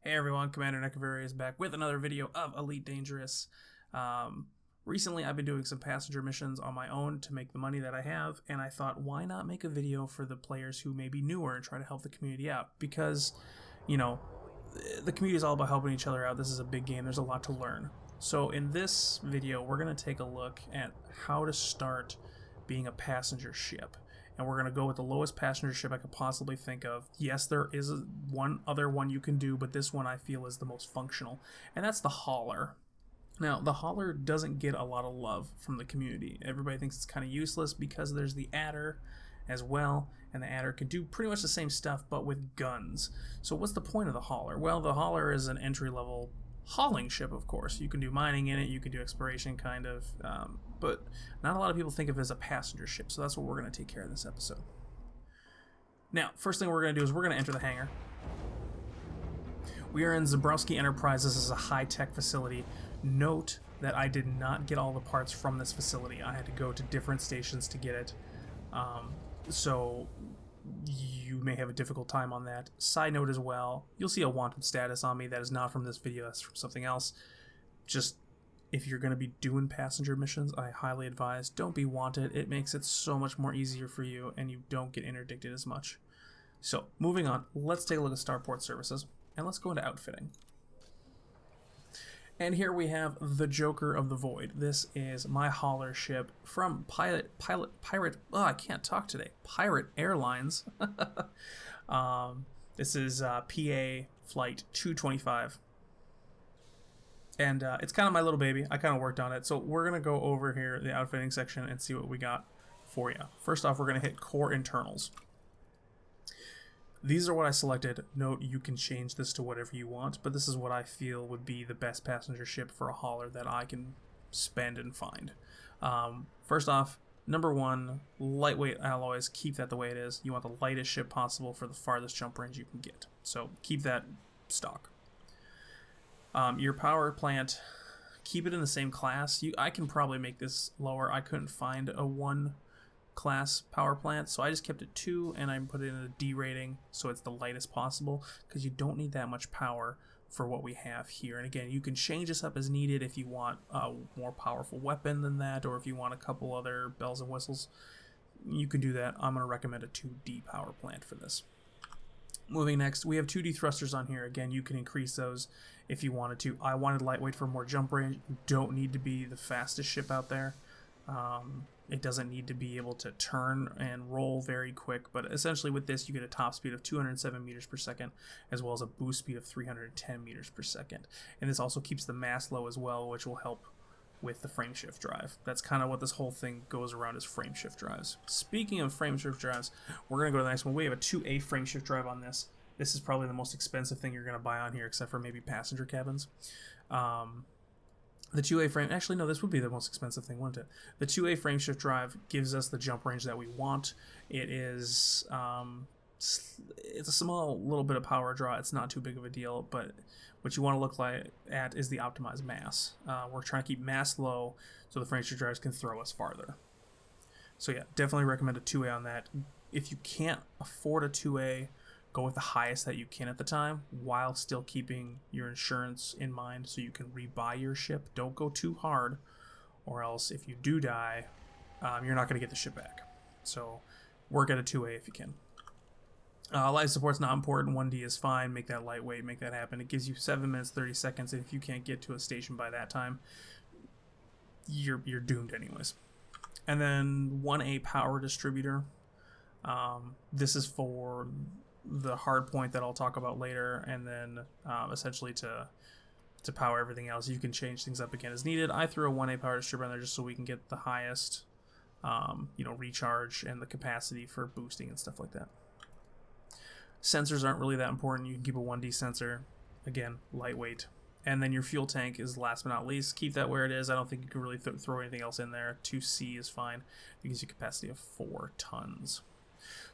Hey everyone, Commander Necavary is back with another video of Elite Dangerous. Recently I've been doing some passenger missions on my own to make the money that I have, and I thought, why not make a video for the players who may be newer and try to help the community out? Because, you know, the community is all about helping each other out. This is a big game, there's a lot to learn. So in this video, we're going to take a look at how to start being a passenger ship. And we're going to go with the lowest passenger ship I could possibly think of. Yes, there is one other one you can do, but this one I feel is the most functional, and that's the hauler. Now, the hauler doesn't get a lot of love from the community. Everybody thinks it's kind of useless because there's the adder as well, and the adder can do pretty much the same stuff, but with guns. So what's the point of the hauler? Well, the hauler is an entry-level hauling ship, of course. You can do mining in it, you can do exploration, kind of, but not a lot of people think of it as a passenger ship, so that's what we're going to take care of in this episode. Now, first thing we're going to do is we're going to enter the hangar. We are in Zabrowski Enterprise. This is a high-tech facility. Note that I did not get all the parts from this facility. I had to go to different stations to get it, so you may have a difficult time on that. Side note as well, you'll see a wanted status on me. That is not from this video, that's from something else. Just, if you're going to be doing passenger missions, I highly advise don't be wanted. It makes it so much more easier for you, and you don't get interdicted as much. So, moving on, let's take a look at Starport Services, and let's go into outfitting. And here we have the Joker of the Void. This is my hauler ship from Pirate Airlines. This is PA Flight 225. And it's kind of my little baby. I kind of worked on it. So we're going to go over here, the outfitting section, and see what we got for you. First off, we're going to hit Core Internals. These are what I selected. Note, you can change this to whatever you want, but this is what I feel would be the best passenger ship for a hauler that I can spend and find. First off, number one, lightweight alloys. Keep that the way it is. You want the lightest ship possible for the farthest jump range you can get. So keep that stock. Your power plant, keep it in the same class. I can probably make this lower. I couldn't find a 1 class power plant, so I just kept it 2, and I put it in a D rating so it's the lightest possible, because you don't need that much power for what we have here. And again, you can change this up as needed if you want a more powerful weapon than that, or if you want a couple other bells and whistles, you can do that. I'm going to recommend a 2D power plant for this. Moving next, we have 2D thrusters on here. Again, you can increase those if you wanted to. I wanted lightweight for more jump range. You don't need to be the fastest ship out there. It doesn't need to be able to turn and roll very quick, but essentially with this you get a top speed of 207 meters per second as well as a boost speed of 310 meters per second. And this also keeps the mass low as well, which will help with the frame shift drive. That's kind of what this whole thing goes around, is frame shift drives. Speaking of frame shift drives, we're going to go to the next one. We have a 2A frame shift drive on this. This is probably the most expensive thing you're going to buy on here, except for maybe passenger cabins. The 2A frame, actually no, this would be the most expensive thing, wouldn't it? The 2A frame shift drive gives us the jump range that we want. It is, it's a small little bit of power draw. It's not too big of a deal, but what you want to look at is the optimized mass. We're trying to keep mass low so the frame shift drives can throw us farther. So yeah, definitely recommend a 2A on that. If you can't afford a 2A, go with the highest that you can at the time while still keeping your insurance in mind so you can rebuy your ship. Don't go too hard, or else if you do die, you're not going to get the ship back. So work at a 2A if you can. Life support's not important. 1D is fine. Make that lightweight, make that happen. It gives you 7 minutes 30 seconds, and if you can't get to a station by that time, you're doomed anyways. And then 1A power distributor. This is for the hard point that I'll talk about later, and then essentially to power everything else. You can change things up again as needed. I threw a 1A power distributor in there just so we can get the highest recharge and the capacity for boosting and stuff like that. Sensors aren't really that important. You can keep a 1D sensor, again, lightweight. And then your fuel tank is last but not least. Keep that where it is. I don't think you can really throw anything else in there. 2C is fine. It gives you a capacity of 4 tons.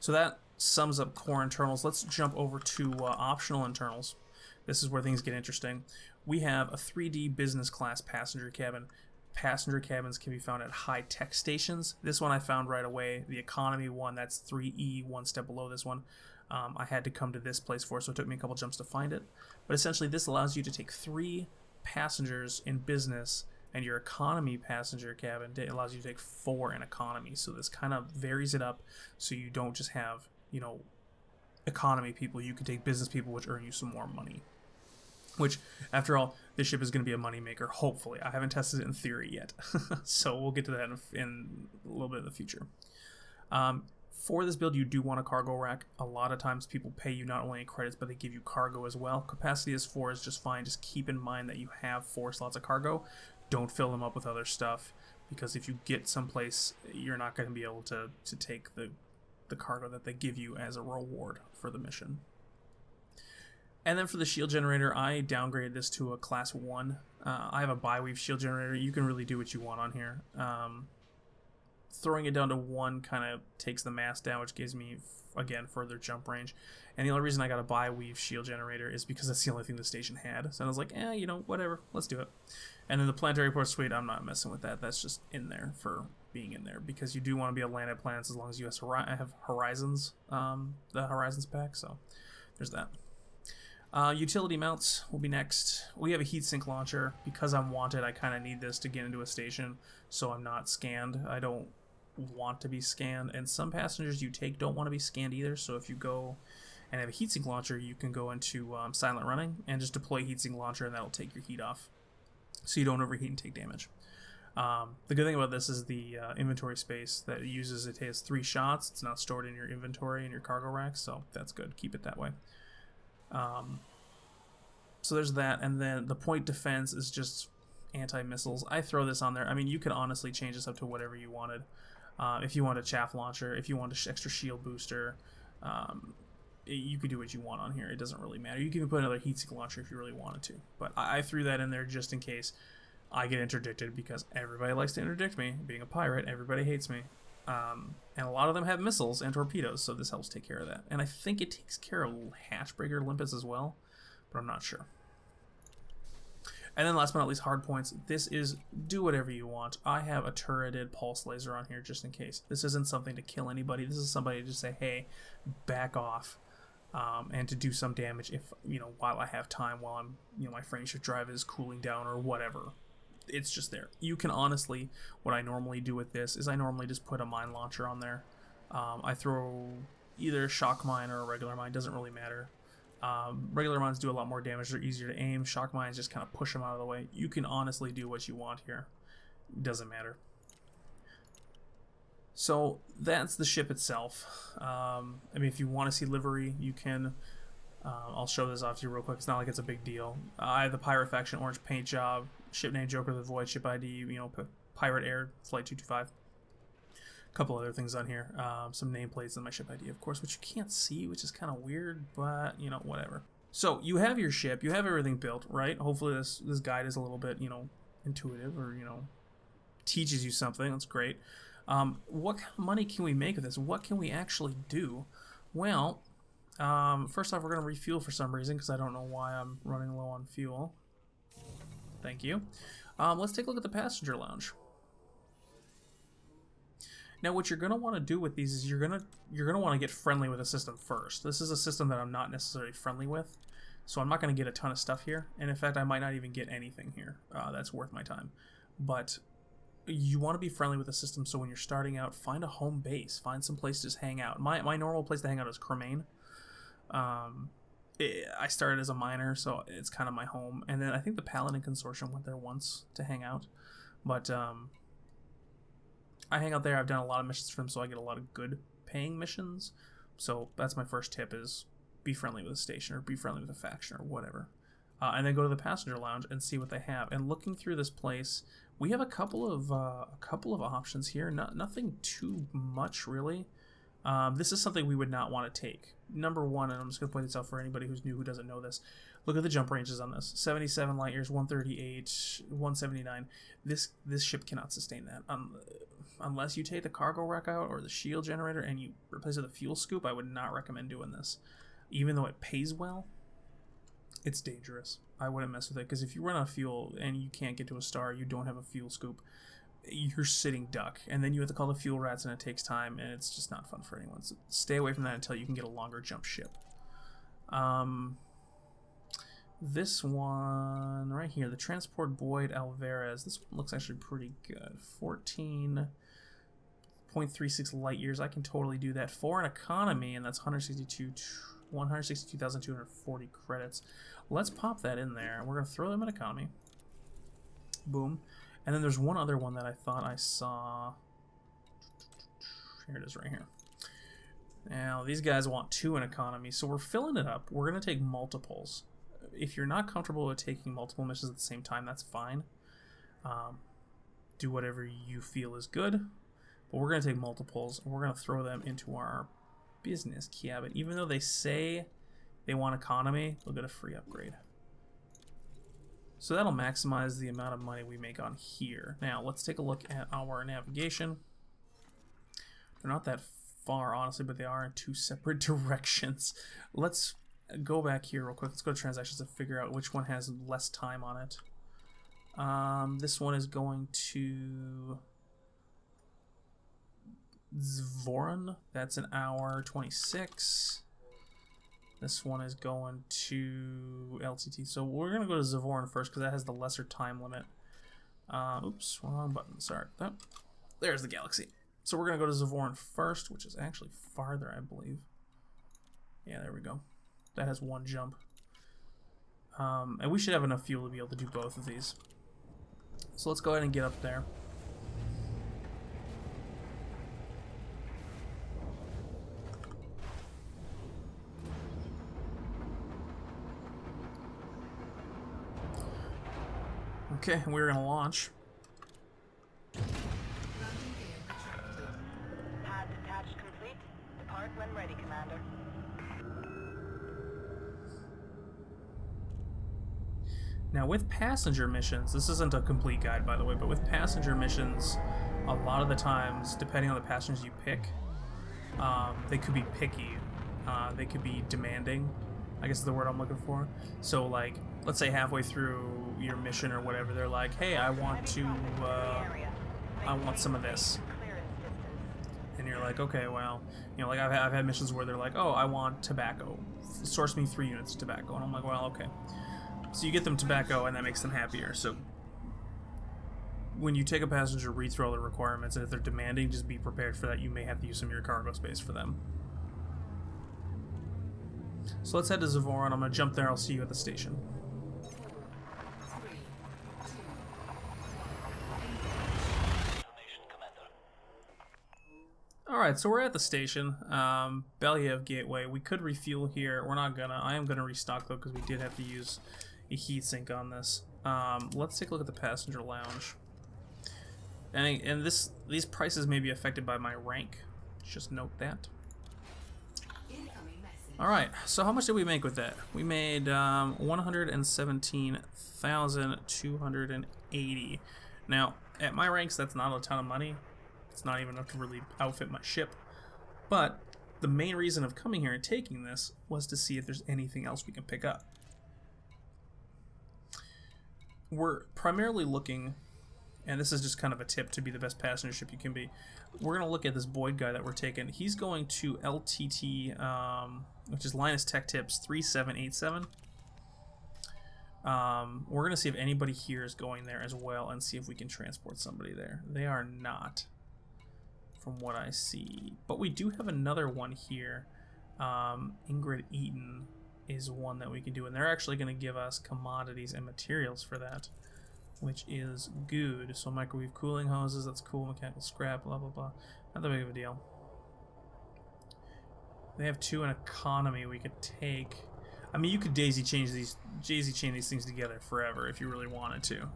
So that sums up core internals. Let's jump over to optional internals. This is where things get interesting. We have a 3D business class passenger cabin. Passenger cabins can be found at high-tech stations. This one I found right away. The economy one, that's 3E, one step below this one. I had to come to this place for it, so it took me a couple jumps to find it. But essentially, this allows you to take 3 passengers in business, and your economy passenger cabin allows you to take 4 in economy. So this kind of varies it up, so you don't just have, you know, economy people. You can take business people, which earn you some more money. Which, after all, this ship is going to be a moneymaker, hopefully. I haven't tested it in theory yet, so we'll get to that in a little bit in the future. For this build, you do want a cargo rack. A lot of times people pay you not only in credits, but they give you cargo as well. Capacity is 4 is just fine. Just keep in mind that you have 4 slots of cargo. Don't fill them up with other stuff, because if you get someplace, you're not going to be able to take the cargo that they give you as a reward for the mission. And then for the shield generator, I downgraded this to a class 1. I have a bi-weave shield generator. You can really do what you want on here. Throwing it down to 1 kind of takes the mass down, which gives me, again, further jump range. And the only reason I got a bi-weave shield generator is because that's the only thing the station had. So I was like, you know, whatever, let's do it. And then the planetary port suite, I'm not messing with that. That's just in there for being in there, because you do want to be able to land at planets as long as you have Horizons, the Horizons pack. So there's that. Utility mounts will be next. We have a heatsink launcher. Because I'm wanted, I kind of need this to get into a station, so I'm not scanned. I don't want to be scanned, and some passengers you take don't want to be scanned either. So if you go and have a heatsink launcher, you can go into silent running and just deploy heatsink launcher, and that'll take your heat off, so you don't overheat and take damage. The good thing about this is the inventory space that it uses. It has 3 shots. It's not stored in your inventory in your cargo racks, so that's good. Keep it that way. So there's that, and then the point defense is just anti-missiles. I throw this on there. I mean, you could honestly change this up to whatever you wanted. If you want a chaff launcher, if you want an extra shield booster, you could do what you want on here. It doesn't really matter. You can even put another heatsink launcher if you really wanted to. But I threw that in there just in case I get interdicted, because everybody likes to interdict me. Being a pirate, everybody hates me. And a lot of them have missiles and torpedoes, so this helps take care of that. And I think it takes care of Hatchbreaker Olympus as well, but I'm not sure. And then last but not least, hardpoints. This is do whatever you want. I have a turreted pulse laser on here just in case. This isn't something to kill anybody. This is somebody to just say, hey, back off, and to do some damage if, you know, while I have time, while I'm, you know, my frameshift drive is cooling down or whatever. It's just there. You can honestly, what I normally do with this is I normally just put a mine launcher on there. I throw either a shock mine or a regular mine, doesn't really matter. Regular mines do a lot more damage. They're easier to aim. Shock mines just kind of push them out of the way. You can honestly do what you want here. Doesn't matter. So that's the ship itself. I mean, if you want to see livery, you can. I'll show this off to you real quick. It's not like it's a big deal. I have the Pirate Faction orange paint job. Ship name Joker of the Void. Ship ID, you know, Pirate Air Flight 225. Couple other things on here, some nameplates and my ship ID, of course, which you can't see, which is kind of weird, but you know, whatever. So you have your ship, you have everything built, right? Hopefully this guide is a little bit, you know, intuitive, or, you know, teaches you something. That's great. What kind of money can we make with this? What can we actually do? Well, first off, we're going to refuel for some reason, because I don't know why I'm running low on fuel. Thank you. Let's take a look at the passenger lounge. Now, what you're going to want to do with these is you're going to want to get friendly with the system first. This is a system that I'm not necessarily friendly with, so I'm not going to get a ton of stuff here. And in fact, I might not even get anything here that's worth my time. But you want to be friendly with the system, so when you're starting out, find a home base. Find some place to just hang out. My normal place to hang out is Cremain. I started as a miner, so it's kind of my home. And then I think the Paladin Consortium went there once to hang out. But I hang out there. I've done a lot of missions for them, so I get a lot of good paying missions. So that's my first tip, is be friendly with a station, or be friendly with a faction, or whatever. And then go to the passenger lounge and see what they have. And looking through this place, we have a couple of options here. Nothing too much, really. This is something we would not want to take. Number one, and I'm just going to point this out for anybody who's new who doesn't know this, look at the jump ranges on this. 77 light years, 138, 179. This ship cannot sustain that. Unless you take the cargo wreck out or the shield generator and you replace it with a fuel scoop, I would not recommend doing this. Even though it pays well, it's dangerous. I wouldn't mess with it, because if you run out of fuel and you can't get to a star, you don't have a fuel scoop, you're sitting duck, and then you have to call the fuel rats, and it takes time, and it's just not fun for anyone. So stay away from that until you can get a longer jump ship. This one right here, the Transport Boyd Alvarez, this one looks actually pretty good. 14.36 light years. I can totally do that. 4 in economy, and that's 162,240 credits. Let's pop that in there. We're going to throw them in economy. Boom. And then there's one other one that I thought I saw. Here it is right here. Now, these guys want 2 in economy, so we're filling it up. We're going to take multiples. If you're not comfortable with taking multiple missions at the same time, that's fine. Do whatever you feel is good. But we're going to take multiples, and we're going to throw them into our business cabin. Even though they say they want economy, they'll get a free upgrade. So that'll maximize the amount of money we make on here. Now, let's take a look at our navigation. They're not that far, honestly, but they are in 2 separate directions. Let's go back here real quick. Let's go to transactions and figure out which one has less time on it. This one is going to Zvoron. That's an hour 26. This one is going to LTT. So we're going to go to Zvoron first because that has the lesser time limit. Oops, wrong button. Sorry. Oh, there's the galaxy. So we're going to go to Zvoron first, which is actually farther, I believe. Yeah, there we go. That has 1 jump. And we should have enough fuel to be able to do both of these. So let's go ahead and get up there. Okay, we're going to launch. Pad detached complete. Depart when ready, Commander. Now with passenger missions, this isn't a complete guide by the way, but with passenger missions, a lot of the times, depending on the passengers you pick, they could be picky, they could be demanding, I guess is the word I'm looking for. So like, let's say halfway through your mission or whatever, they're like, hey, I want some of this. And you're like, okay, well, you know, like I've had missions where they're like, oh, I want tobacco. Source me 3 units of tobacco. And I'm like, well, okay. So you get them tobacco, and that makes them happier. So when you take a passenger, read through all the requirements, and if they're demanding, just be prepared for that. You may have to use some of your cargo space for them. So let's head to Zvoron. I'm going to jump there. I'll see you at the station. Alright, so we're at the station. Believ Gateway. We could refuel here. We're not gonna. I am gonna restock though because we did have to use a heat sink on this. Let's take a look at the passenger lounge. And these prices may be affected by my rank. Just note that. Alright, so how much did we make with that? We made 117,280. Now, at my ranks, that's not a ton of money. It's not even enough to really outfit my ship. But the main reason of coming here and taking this was to see if there's anything else we can pick up. We're primarily looking, and this is just kind of a tip to be the best passenger ship you can be, we're going to look at this Boyd guy that we're taking. He's going to LTT, which is Linus Tech Tips 3787. We're going to see if anybody here is going there as well and see if we can transport somebody there. They are not, from what I see. But we do have another one here. Ingrid Eaton is one that we can do, and they're actually going to give us commodities and materials for that, which is good. So microwave cooling hoses, that's cool. Mechanical scrap, blah blah blah. Not that big of a deal. They have 2 in economy we could take. I mean, you could daisy chain these things together forever if you really wanted to.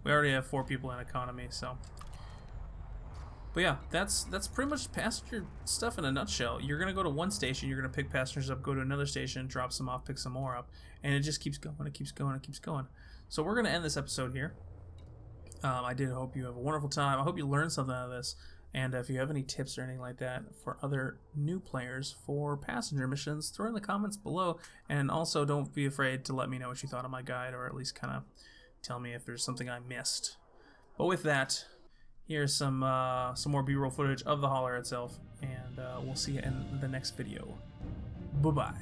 We already have 4 people in economy, so. But yeah, that's pretty much passenger stuff in a nutshell. You're gonna go to one station, you're gonna pick passengers up, go to another station, drop some off, pick some more up, and it just keeps going. It keeps going. It keeps going. So we're gonna end this episode here. I did hope you have a wonderful time. I hope you learned something out of this. And if you have any tips or anything like that for other new players for passenger missions, throw in the comments below. And also don't be afraid to let me know what you thought of my guide, or at least kind of tell me if there's something I missed. But with that, here's some more B-roll footage of the hauler itself, and we'll see you in the next video. Bye-bye.